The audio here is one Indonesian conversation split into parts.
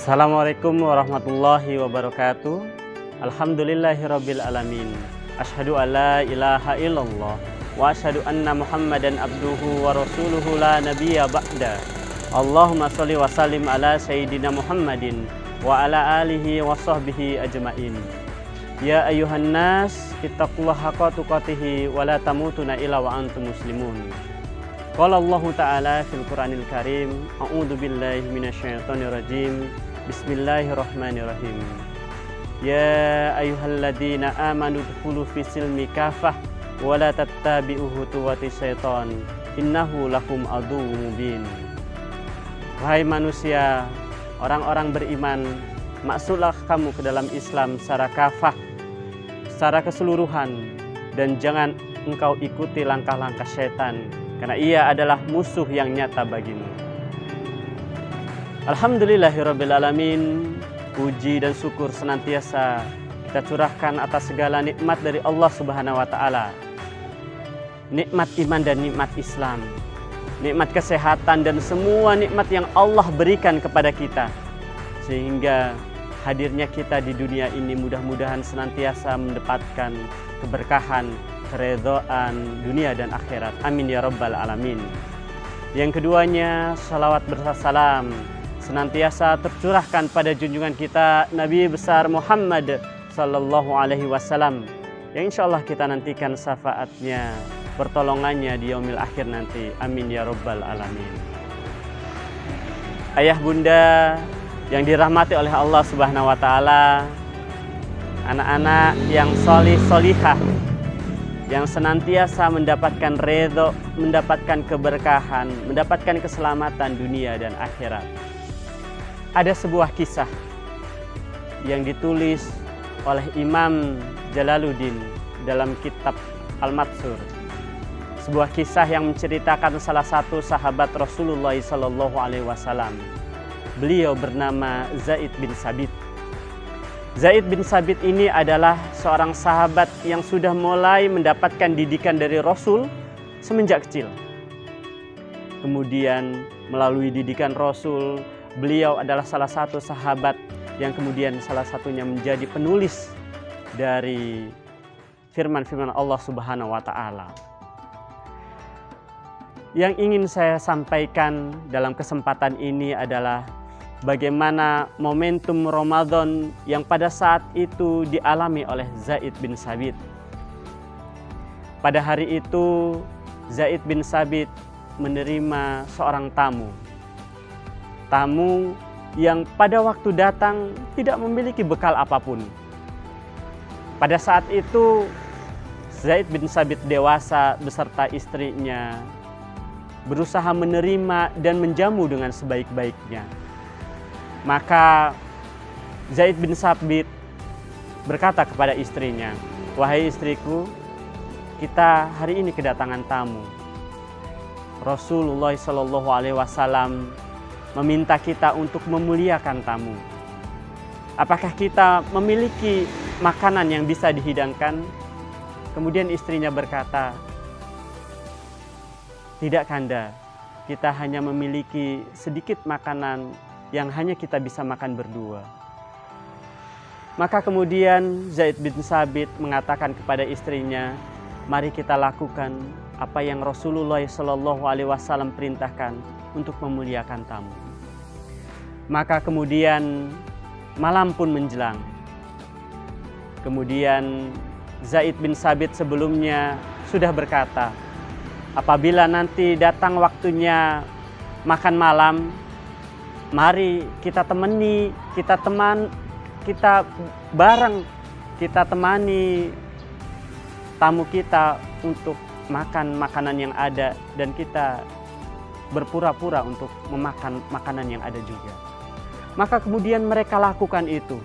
Assalamualaikum warahmatullahi wabarakatuh. Alhamdulillahirabbil alamin. Asyhadu alla ilaha illallah wa asyhadu anna Muhammadan abduhu wa rasuluhu la nabiyya ba'da. Allahumma sholli wa sallim ala sayyidina Muhammadin wa ala alihi wa sahbihi ajmain. Ya ayyuhan nas, ittaqullaha haqqa tuqatih wa la tamutunna illa wa antum muslimun. Qala Allah Ta'ala fil Qur'anil Karim, a'udzu billahi minasyaitonir rajim. Bismillahirrahmanirrahim. Ya ayyuhalladzina amanu dkhulu fis silmi kafah wa la tattabi'u khutuwati syaiton innahu lakum aduwwum mubin. Wahai manusia, orang-orang beriman, masuklah kamu ke dalam Islam secara kafah, secara keseluruhan, dan jangan engkau ikuti langkah-langkah syaitan, karena ia adalah musuh yang nyata bagimu. Alhamdulillahirabbil alamin. Puji dan syukur senantiasa kita curahkan atas segala nikmat dari Allah Subhanahu wa taala. Nikmat iman dan nikmat Islam, nikmat kesehatan dan semua nikmat yang Allah berikan kepada kita, sehingga hadirnya kita di dunia ini mudah-mudahan senantiasa mendapatkan keberkahan, keridhaan dunia dan akhirat. Amin ya rabbal alamin. Yang keduanya, salawat bersalam senantiasa tercurahkan pada junjungan kita Nabi besar Muhammad sallallahu alaihi wasallam, yang insyaallah kita nantikan syafaatnya, pertolongannya di yaumil akhir nanti. Amin ya rabbal alamin. Ayah bunda yang dirahmati oleh Allah Subhanahu wa taala, anak-anak yang sholih sholihah, yang senantiasa mendapatkan ridho, mendapatkan keberkahan, mendapatkan keselamatan dunia dan akhirat. Ada sebuah kisah yang ditulis oleh Imam Jalaluddin dalam kitab Al-Mansur. Sebuah kisah yang menceritakan salah satu sahabat Rasulullah SAW. Beliau bernama Zaid bin Sabit. Zaid bin Sabit ini adalah seorang sahabat yang sudah mulai mendapatkan didikan dari Rasul semenjak kecil. Kemudian melalui didikan Rasul, beliau adalah salah satu sahabat yang kemudian salah satunya menjadi penulis dari firman-firman Allah Subhanahu wa taala. Yang ingin saya sampaikan dalam kesempatan ini adalah bagaimana momentum Ramadan yang pada saat itu dialami oleh Zaid bin Sabit. Pada hari itu Zaid bin Sabit menerima seorang tamu yang pada waktu datang tidak memiliki bekal apapun. Pada saat itu Zaid bin Sabit dewasa beserta istrinya berusaha menerima dan menjamu dengan sebaik-baiknya. Maka Zaid bin Sabit berkata kepada istrinya, "Wahai istriku, kita hari ini kedatangan tamu. Rasulullah SAW meminta kita untuk memuliakan tamu. Apakah kita memiliki makanan yang bisa dihidangkan?" Kemudian istrinya berkata, "Tidak Kanda, kita hanya memiliki sedikit makanan yang hanya kita bisa makan berdua." Maka kemudian Zaid bin Sabit mengatakan kepada istrinya, "Mari kita lakukan apa yang Rasulullah SAW perintahkan untuk memuliakan tamu." Maka kemudian malam pun menjelang. Kemudian Zaid bin Sabit sebelumnya sudah berkata, apabila nanti datang waktunya makan malam, mari kita temani, kita bareng, kita temani tamu kita untuk makan makanan yang ada, dan kita berpura-pura untuk memakan makanan yang ada juga. Maka kemudian mereka lakukan itu.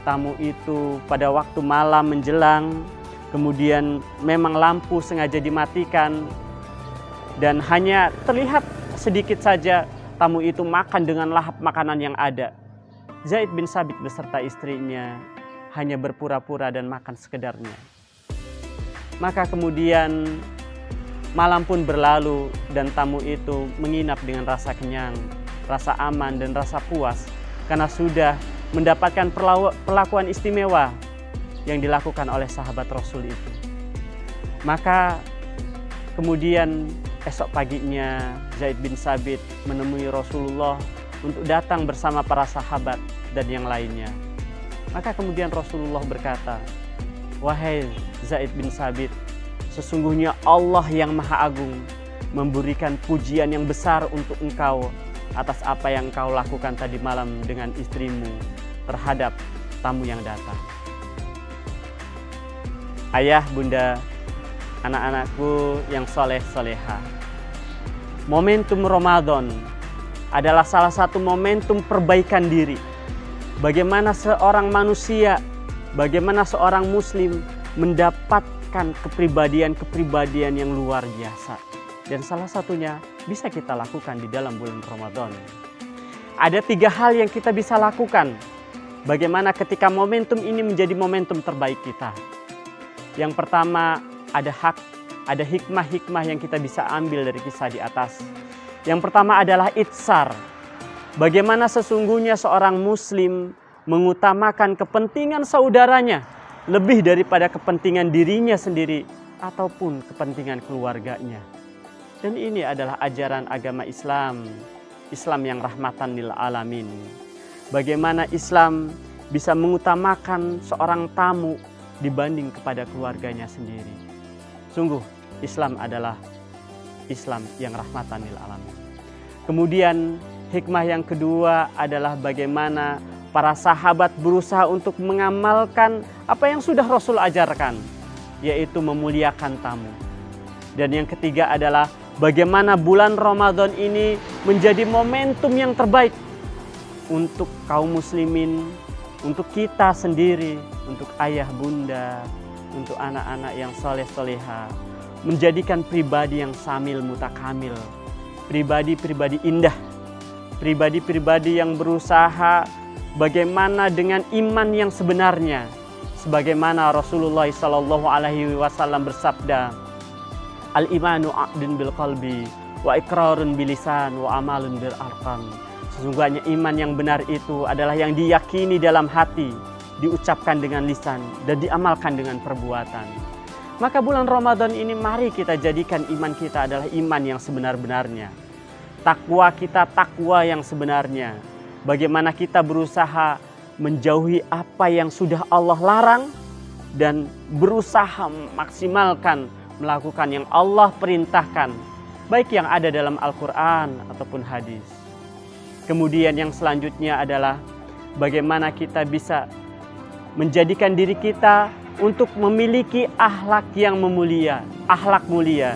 Tamu itu pada waktu malam menjelang, kemudian memang lampu sengaja dimatikan, dan hanya terlihat sedikit saja tamu itu makan dengan lahap makanan yang ada. Zaid bin Sabit beserta istrinya hanya berpura-pura dan makan sekedarnya. Maka kemudian malam pun berlalu dan tamu itu menginap dengan rasa kenyang, rasa aman dan rasa puas karena sudah mendapatkan perlakuan istimewa yang dilakukan oleh sahabat Rasul itu. Maka kemudian esok paginya Zaid bin Sabit menemui Rasulullah untuk datang bersama para sahabat dan yang lainnya. Maka kemudian Rasulullah berkata, "Wahai Zaid bin Sabit, sesungguhnya Allah yang Maha Agung memberikan pujian yang besar untuk engkau atas apa yang engkau lakukan tadi malam dengan istrimu terhadap tamu yang datang." Ayah, bunda, anak-anakku yang soleh-soleha, momentum Ramadan adalah salah satu momentum perbaikan diri. Bagaimana seorang manusia, bagaimana seorang muslim mendapatkan kepribadian-kepribadian yang luar biasa. Dan salah satunya bisa kita lakukan di dalam bulan Ramadan. Ada 3 hal yang kita bisa lakukan bagaimana ketika momentum ini menjadi momentum terbaik kita. Yang pertama, ada hikmah-hikmah yang kita bisa ambil dari kisah di atas. Yang pertama adalah itsar. Bagaimana sesungguhnya seorang muslim mengutamakan kepentingan saudaranya lebih daripada kepentingan dirinya sendiri ataupun kepentingan keluarganya. Dan ini adalah ajaran agama Islam, Islam yang rahmatan lil alamin. Bagaimana Islam bisa mengutamakan seorang tamu dibanding kepada keluarganya sendiri. Sungguh Islam adalah Islam yang rahmatan lil alamin. Kemudian hikmah yang kedua adalah bagaimana para sahabat berusaha untuk mengamalkan apa yang sudah Rasul ajarkan, yaitu memuliakan tamu. Dan yang ketiga adalah bagaimana bulan Ramadan ini menjadi momentum yang terbaik untuk kaum muslimin, untuk kita sendiri, untuk ayah bunda, untuk anak-anak yang soleh-soleha, menjadikan pribadi yang samil mutakamil, pribadi-pribadi indah, pribadi-pribadi yang berusaha bagaimana dengan iman yang sebenarnya, sebagaimana Rasulullah SAW bersabda, "Al-imanu aqdun bil qalbi wa iqrarun bil lisan wa amalun bil arqam." Sesungguhnya iman yang benar itu adalah yang diyakini dalam hati, diucapkan dengan lisan, dan diamalkan dengan perbuatan. Maka bulan Ramadan ini mari kita jadikan iman kita adalah iman yang sebenar-benarnya. Takwa kita takwa yang sebenarnya. Bagaimana kita berusaha menjauhi apa yang sudah Allah larang dan berusaha memaksimalkan melakukan yang Allah perintahkan, baik yang ada dalam Al-Quran ataupun hadis. Kemudian yang selanjutnya adalah bagaimana kita bisa menjadikan diri kita untuk memiliki akhlak yang mulia, akhlak mulia.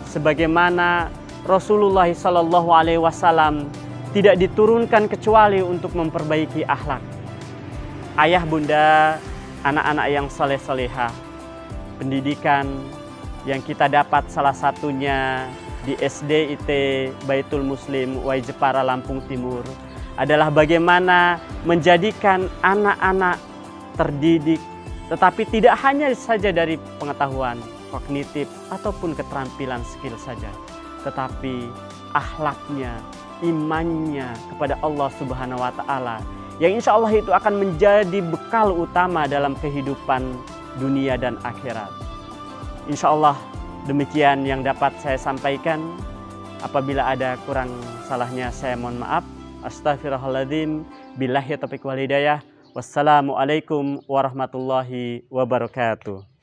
Sebagaimana Rasulullah SAW tidak diturunkan kecuali untuk memperbaiki akhlak. Ayah bunda, anak-anak yang soleh-solehah, pendidikan yang kita dapat salah satunya di SDIT Baitul Muslim Way Jepara Lampung Timur adalah bagaimana menjadikan anak-anak terdidik, tetapi tidak hanya saja dari pengetahuan kognitif ataupun keterampilan skill saja, tetapi akhlaknya, imannya kepada Allah Subhanahu wa Ta'ala, yang insya Allah itu akan menjadi bekal utama dalam kehidupan dunia dan akhirat. Insya Allah demikian yang dapat saya sampaikan. Apabila ada kurang salahnya saya mohon maaf. Astaghfirullahaladzim. Billahi taufiq wal hidayah. Wassalamualaikum warahmatullahi wabarakatuh.